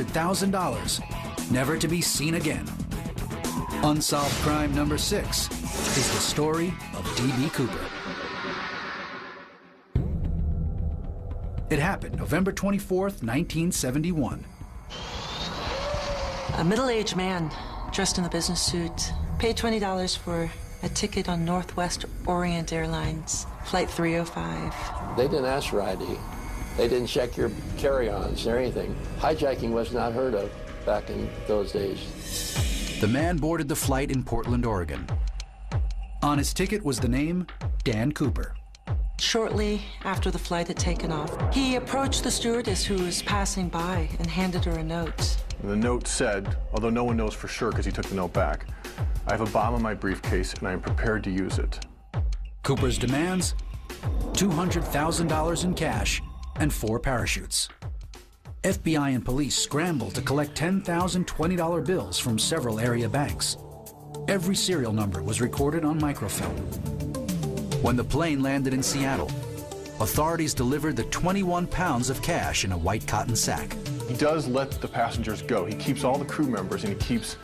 $200,000, never to be seen again. Unsolved crime number 6 is the story of D.B. Cooper. It happened November 24th, 1971. A middle-aged man dressed in a business suit paid $20 for a ticket on Northwest Orient Airlines, Flight 305. They didn't ask for ID. They didn't check your carry-ons or anything. Hijacking was not heard of back in those days. The man boarded the flight in Portland, Oregon. On his ticket was the name Dan Cooper. Shortly after the flight had taken off, he approached the stewardess who was passing by and handed her a note. The note said, although no one knows for sure because he took the note back, "I have a bomb in my briefcase and I am prepared to use it." Cooper's demands? $200,000 in cash and 4 parachutes. FBI and police scrambled to collect 10,000 $20 bills from several area banks. Every serial number was recorded on microfilm. When the plane landed in Seattle, authorities delivered the 21 pounds of cash in a white cotton sack. He does let the passengers go. He keeps all the crew members and he keeps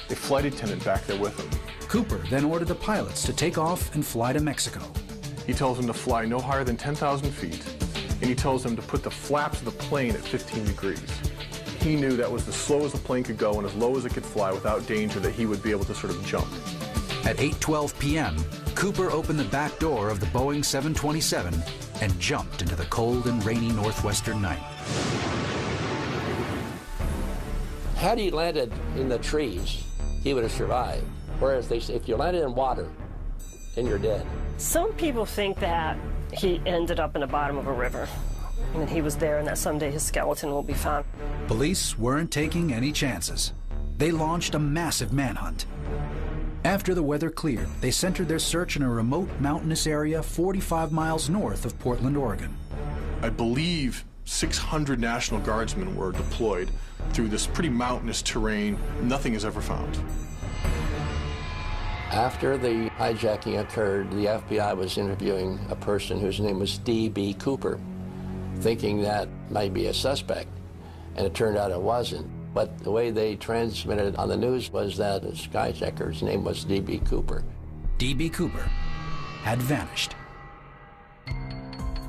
a flight attendant back there with him. Cooper then ordered the pilots to take off and fly to Mexico. He tells them to fly no higher than 10,000 feet, and he tells them to put the flaps of the plane at 15 degrees. He knew that was as slow as the plane could go and as low as it could fly without danger that he would be able to sort of jump. At 8:12 p.m., Cooper opened the back door of the Boeing 727 and jumped into the cold and rainy northwestern night. Had he landed in the trees, he would have survived. Whereas they say, if you landed in water, then you're dead. Some people think that he ended up in the bottom of a river, and that he was there and that someday his skeleton will be found. Police weren't taking any chances. They launched a massive manhunt. After the weather cleared, they centered their search in a remote mountainous area 45 miles north of Portland, Oregon. I believe 600 National Guardsmen were deployed through this pretty mountainous terrain. Nothing is ever found. After the hijacking occurred, the FBI was interviewing a person whose name was D.B. Cooper, thinking that might be a suspect, and it turned out it wasn't. But the way they transmitted it on the news was that the skyjacker's name was D.B. Cooper. D.B. Cooper had vanished.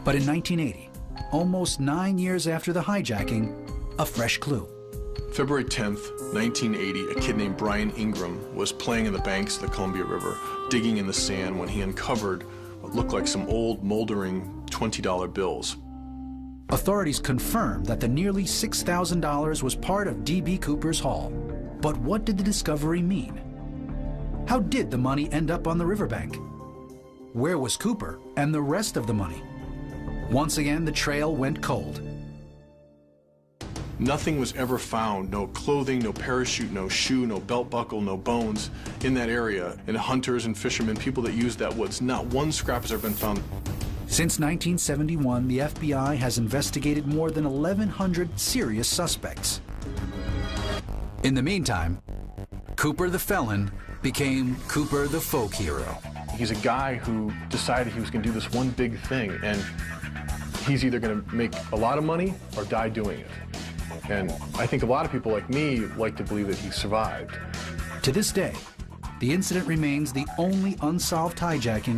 But in 1980, almost 9 years after the hijacking, a fresh clue. February 10th, 1980, a kid named Brian Ingram was playing in the banks of the Columbia River, digging in the sand when he uncovered what looked like some old, moldering $20 bills. Authorities confirmed that the nearly $6,000 was part of D.B. Cooper's haul. But what did the discovery mean? How did the money end up on the riverbank? Where was Cooper and the rest of the money? Once again, the trail went cold. Nothing was ever found, no clothing, no parachute, no shoe, no belt buckle, no bones in that area. And hunters and fishermen, people that used that woods, not one scrap has ever been found. Since 1971, the FBI has investigated more than 1,100 serious suspects. In the meantime, Cooper the felon became Cooper the folk hero. He's a guy who decided he was going to do this one big thing, and he's either going to make a lot of money or die doing it. And I think a lot of people like me like to believe that he survived. To this day, the incident remains the only unsolved hijacking